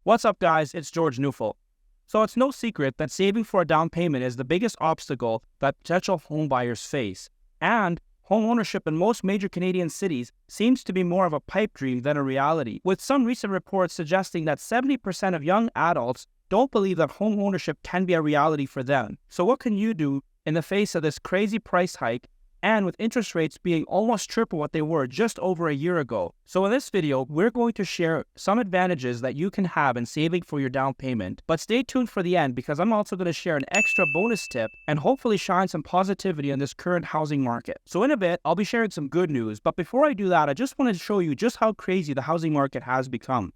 What's up, guys? It's George Neufeld. So it's no secret that saving for a down payment is the biggest obstacle that potential home buyers face. And home ownership in most major Canadian cities seems to be more of a pipe dream than a reality, with some recent reports suggesting that 70% of young adults don't believe that home ownership can be a reality for them. So what can you do in the face of this crazy price hike and with interest rates being almost triple what they were just over a year ago? So in this video, we're going to share some advantages that you can have in saving for your down payment. But stay tuned for the end, because I'm also going to share an extra bonus tip and hopefully shine some positivity on this current housing market. So in a bit, I'll be sharing some good news. But before I do that, I just want to show you just how crazy the housing market has become.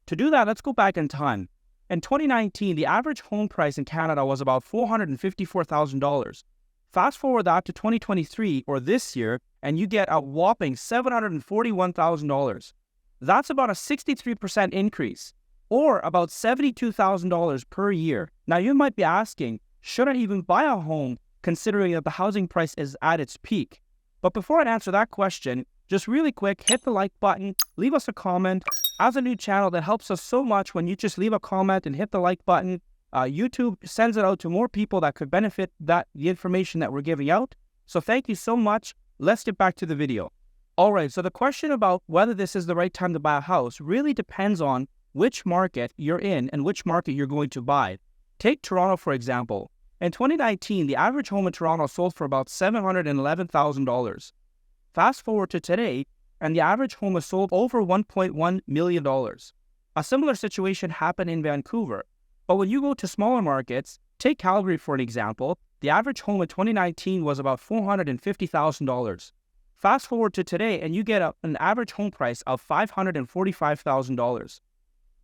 To do that, let's go back in time. In 2019, the average home price in Canada was about $454,000. Fast forward that to 2023, or this year, and you get a whopping $741,000. That's about a 63% increase, or about $72,000 per year. Now you might be asking, should I even buy a home considering that the housing price is at its peak? But before I answer that question, just really quick, hit the like button, leave us a comment. As a new channel, that helps us so much when you just leave a comment and hit the like button. YouTube sends it out to more people that could benefit the information that we're giving out. So thank you so much. Let's get back to the video. All right, so the question about whether this is the right time to buy a house really depends on which market you're in and which market you're going to buy. Take Toronto, for example. In 2019, the average home in Toronto sold for about $711,000. Fast forward to today, and the average home is sold over $1.1 million. A similar situation happened in Vancouver. But when you go to smaller markets, take Calgary for an example, the average home in 2019 was about $450,000. Fast forward to today and you get an average home price of $545,000.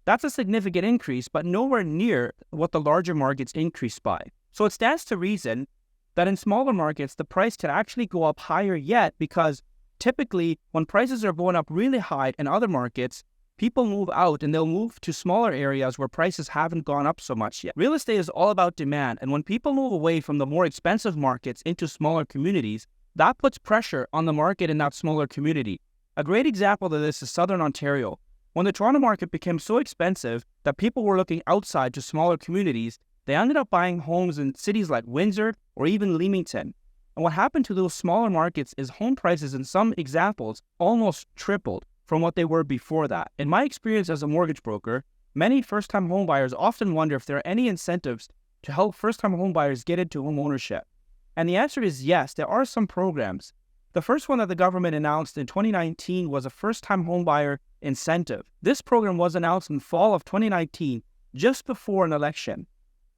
That's a significant increase, but nowhere near what the larger markets increased by. So it stands to reason that in smaller markets, the price can actually go up higher yet, because typically when prices are going up really high in other markets, people move out and they'll move to smaller areas where prices haven't gone up so much yet. Real estate is all about demand, and when people move away from the more expensive markets into smaller communities, that puts pressure on the market in that smaller community. A great example of this is Southern Ontario. When the Toronto market became so expensive that people were looking outside to smaller communities, they ended up buying homes in cities like Windsor or even Leamington. And what happened to those smaller markets is home prices in some examples almost tripled from what they were before that. In my experience as a mortgage broker, many first-time homebuyers often wonder if there are any incentives to help first-time homebuyers get into home ownership. And the answer is yes, there are some programs. The first one that the government announced in 2019 was a first-time homebuyer incentive. This program was announced in fall of 2019, just before an election.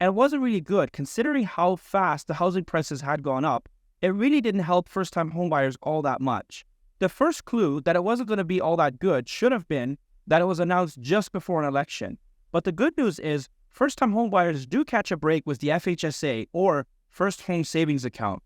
And it wasn't really good considering how fast the housing prices had gone up. It really didn't help first-time homebuyers all that much. The first clue that it wasn't going to be all that good should have been that it was announced just before an election. But the good news is first-time homebuyers do catch a break with the FHSA, or First Home Savings Account.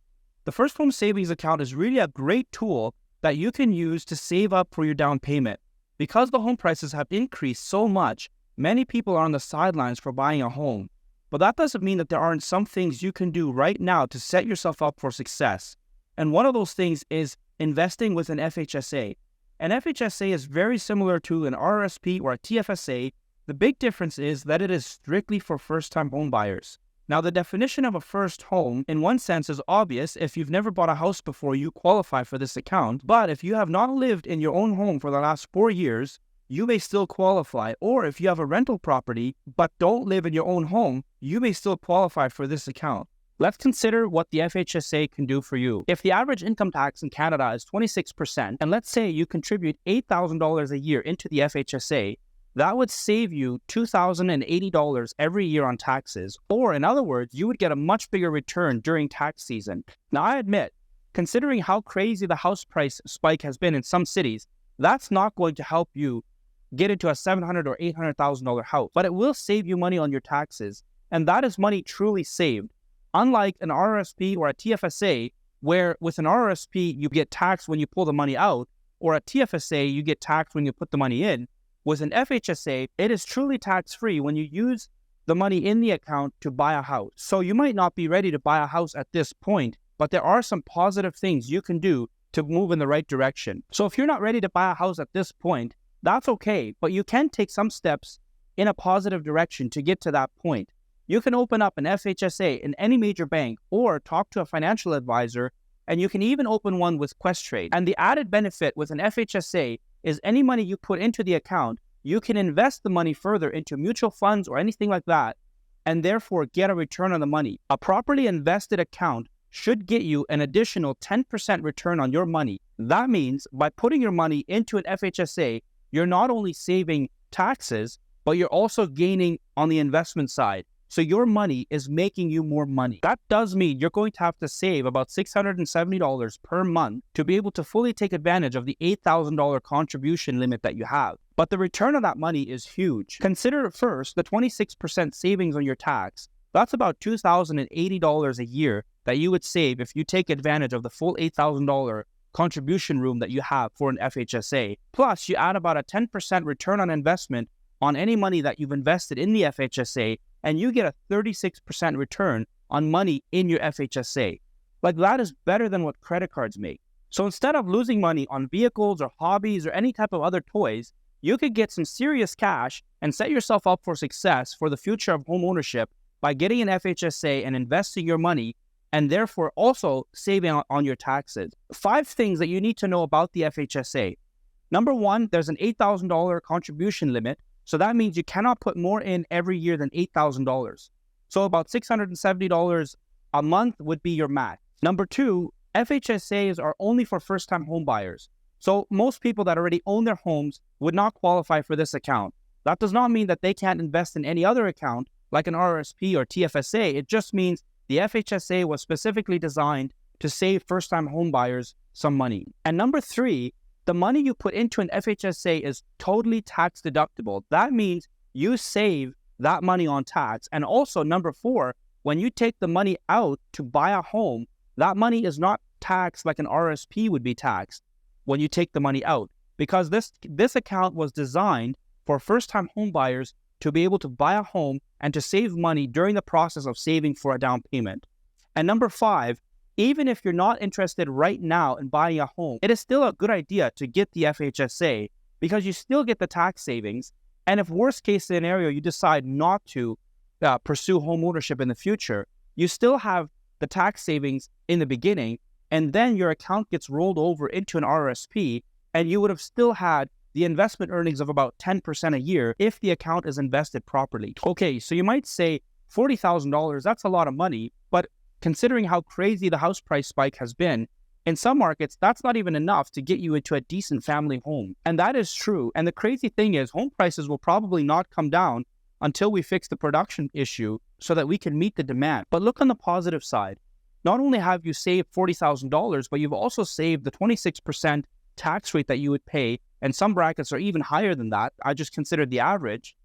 The First Home Savings Account is really a great tool that you can use to save up for your down payment. Because the home prices have increased so much, many people are on the sidelines for buying a home. But that doesn't mean that there aren't some things you can do right now to set yourself up for success. And one of those things is investing with an FHSA. An FHSA is very similar to an RRSP or a TFSA. The big difference is that it is strictly for first-time home buyers. Now, the definition of a first home, in one sense, is obvious. If you've never bought a house before, you qualify for this account. But if you have not lived in your own home for the last 4 years, you may still qualify. Or if you have a rental property but don't live in your own home, you may still qualify for this account. Let's consider what the FHSA can do for you. If the average income tax in Canada is 26%, and let's say you contribute $8,000 a year into the FHSA, that would save you $2,080 every year on taxes. Or in other words, you would get a much bigger return during tax season. Now, I admit, considering how crazy the house price spike has been in some cities, that's not going to help you get into a $700,000 or $800,000 house, but it will save you money on your taxes. And that is money truly saved. Unlike an RRSP or a TFSA, where with an RRSP, you get taxed when you pull the money out, or a TFSA, you get taxed when you put the money in. With an FHSA, it is truly tax-free when you use the money in the account to buy a house. So you might not be ready to buy a house at this point, but there are some positive things you can do to move in the right direction. So if you're not ready to buy a house at this point, that's okay, but you can take some steps in a positive direction to get to that point. You can open up an FHSA in any major bank or talk to a financial advisor, and you can even open one with Questrade. And the added benefit with an FHSA is any money you put into the account, you can invest the money further into mutual funds or anything like that, and therefore get a return on the money. A properly invested account should get you an additional 10% return on your money. That means by putting your money into an FHSA, you're not only saving taxes, but you're also gaining on the investment side. So your money is making you more money. That does mean you're going to have to save about $670 per month to be able to fully take advantage of the $8,000 contribution limit that you have. But the return on that money is huge. Consider first the 26% savings on your tax. That's about $2,080 a year that you would save if you take advantage of the full $8,000 contribution room that you have for an FHSA. Plus, you add about a 10% return on investment on any money that you've invested in the FHSA, and you get a 36% return on money in your FHSA. Like, that is better than what credit cards make. So instead of losing money on vehicles or hobbies or any type of other toys, you could get some serious cash and set yourself up for success for the future of home ownership by getting an FHSA and investing your money, and therefore also saving on your taxes. 5 things that you need to know about the FHSA. Number 1, there's an $8,000 contribution limit. So that means you cannot put more in every year than $8,000. So about $670 a month would be your max. Number 2, FHSAs are only for first-time home buyers. So most people that already own their homes would not qualify for this account. That does not mean that they can't invest in any other account like an RRSP or TFSA. It just means the FHSA was specifically designed to save first-time home buyers some money. And number 3, the money you put into an FHSA is totally tax deductible. That means you save that money on tax. And also, number 4, when you take the money out to buy a home, that money is not taxed like an RSP would be taxed when you take the money out, because this account was designed for first-time home buyers to be able to buy a home and to save money during the process of saving for a down payment. And number 5, even if you're not interested right now in buying a home, it is still a good idea to get the FHSA because you still get the tax savings. And if worst case scenario, you decide not to pursue home ownership in the future, you still have the tax savings in the beginning, and then your account gets rolled over into an RRSP, and you would have still had the investment earnings of about 10% a year if the account is invested properly. Okay, so you might say $40,000, that's a lot of money, but considering how crazy the house price spike has been, in some markets, that's not even enough to get you into a decent family home. And that is true. And the crazy thing is, home prices will probably not come down until we fix the production issue so that we can meet the demand. But look on the positive side. Not only have you saved $40,000, but you've also saved the 26% tax rate that you would pay, and some brackets are even higher than that. I just considered the average.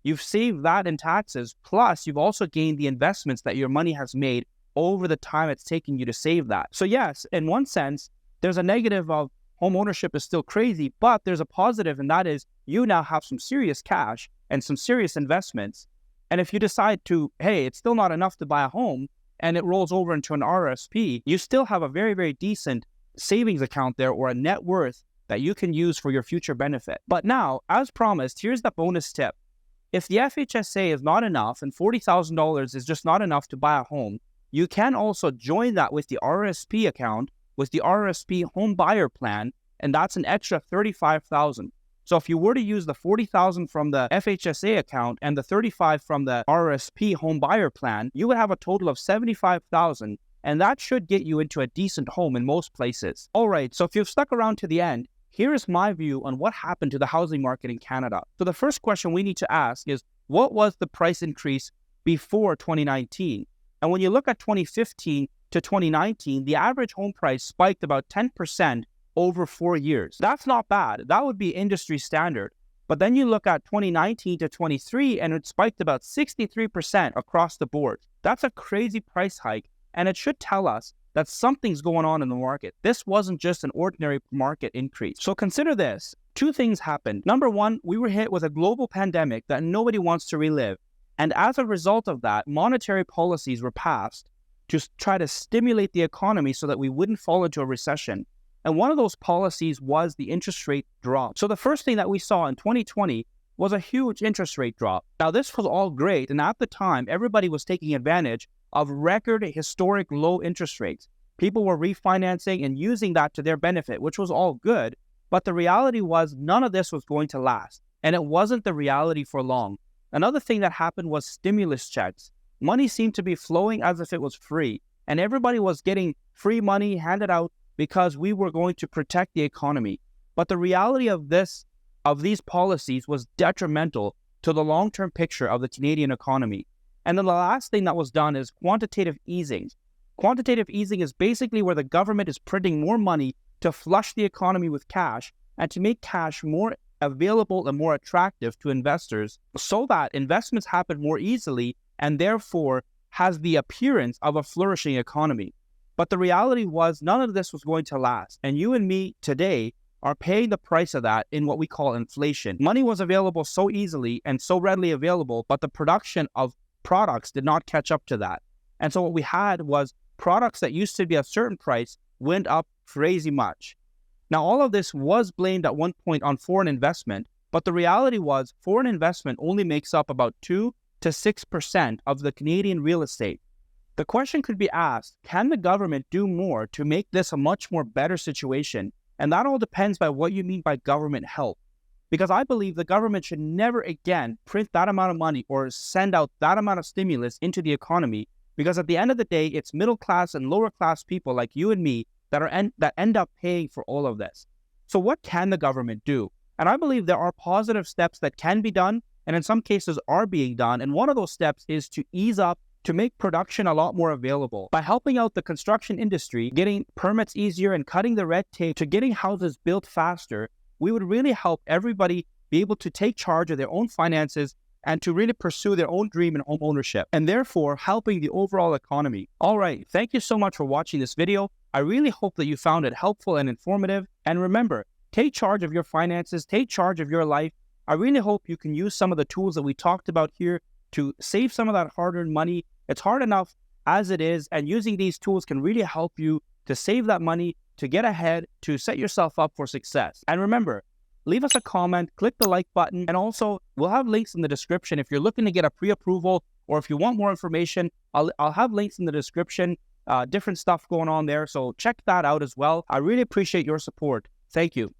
You've saved that in taxes, plus you've also gained the investments that your money has made over the time it's taking you to save that. So yes, in one sense, there's a negative of home ownership is still crazy, but there's a positive, and that is you now have some serious cash and some serious investments. And if you decide to, hey, it's still not enough to buy a home, and it rolls over into an RSP, you still have a very, very decent savings account there, or a net worth that you can use for your future benefit. But now, as promised, here's the bonus tip. If the FHSA is not enough and $40,000 is just not enough to buy a home, you can also join that with the RSP account, with the RSP home buyer plan, and that's an extra $35,000. So if you were to use the $40,000 from the FHSA account and the $35,000 from the RSP home buyer plan, you would have a total of $75,000, and that should get you into a decent home in most places. All right, so if you've stuck around to the end, here is my view on what happened to the housing market in Canada. So the first question we need to ask is, what was the price increase before 2019? And when you look at 2015 to 2019, the average home price spiked about 10% over 4 years. That's not bad. That would be industry standard. But then you look at 2019 to 23, and it spiked about 63% across the board. That's a crazy price hike, and it should tell us that something's going on in the market. This wasn't just an ordinary market increase. So consider this. 2 things happened. Number 1, we were hit with a global pandemic that nobody wants to relive. And as a result of that, monetary policies were passed to try to stimulate the economy so that we wouldn't fall into a recession. And one of those policies was the interest rate drop. So the first thing that we saw in 2020 was a huge interest rate drop. Now, this was all great, and at the time, everybody was taking advantage of record historic low interest rates. People were refinancing and using that to their benefit, which was all good, but the reality was none of this was going to last, and it wasn't the reality for long. Another thing that happened was stimulus checks. Money seemed to be flowing as if it was free, and everybody was getting free money handed out because we were going to protect the economy. But the reality of these policies was detrimental to the long-term picture of the Canadian economy. And then the last thing that was done is quantitative easing. Quantitative easing is basically where the government is printing more money to flush the economy with cash and to make cash more available and more attractive to investors so that investments happen more easily and therefore has the appearance of a flourishing economy. But the reality was none of this was going to last. And you and me today are paying the price of that in what we call inflation. Money was available so easily and so readily available, but the production of products did not catch up to that. And so what we had was products that used to be a certain price went up crazy much. Now, all of this was blamed at one point on foreign investment, but the reality was foreign investment only makes up about 2 to 6% of the Canadian real estate. The question could be asked, can the government do more to make this a much more better situation? And that all depends by what you mean by government help. Because I believe the government should never again print that amount of money or send out that amount of stimulus into the economy, because at the end of the day, it's middle class and lower class people like you and me that end up paying for all of this. So what can the government do? And I believe there are positive steps that can be done, and in some cases are being done. And one of those steps is to ease up, to make production a lot more available. By helping out the construction industry, getting permits easier and cutting the red tape to getting houses built faster, we would really help everybody be able to take charge of their own finances and to really pursue their own dream in home ownership, and therefore helping the overall economy. All right, thank you so much for watching this video. I really hope that you found it helpful and informative. And remember, take charge of your finances, take charge of your life. I really hope you can use some of the tools that we talked about here to save some of that hard-earned money. It's hard enough as it is, and using these tools can really help you to save that money, to get ahead, to set yourself up for success. And remember, leave us a comment, click the like button, and also we'll have links in the description. If you're looking to get a pre-approval or if you want more information, I'll have links in the description, different stuff going on there. So check that out as well. I really appreciate your support. Thank you.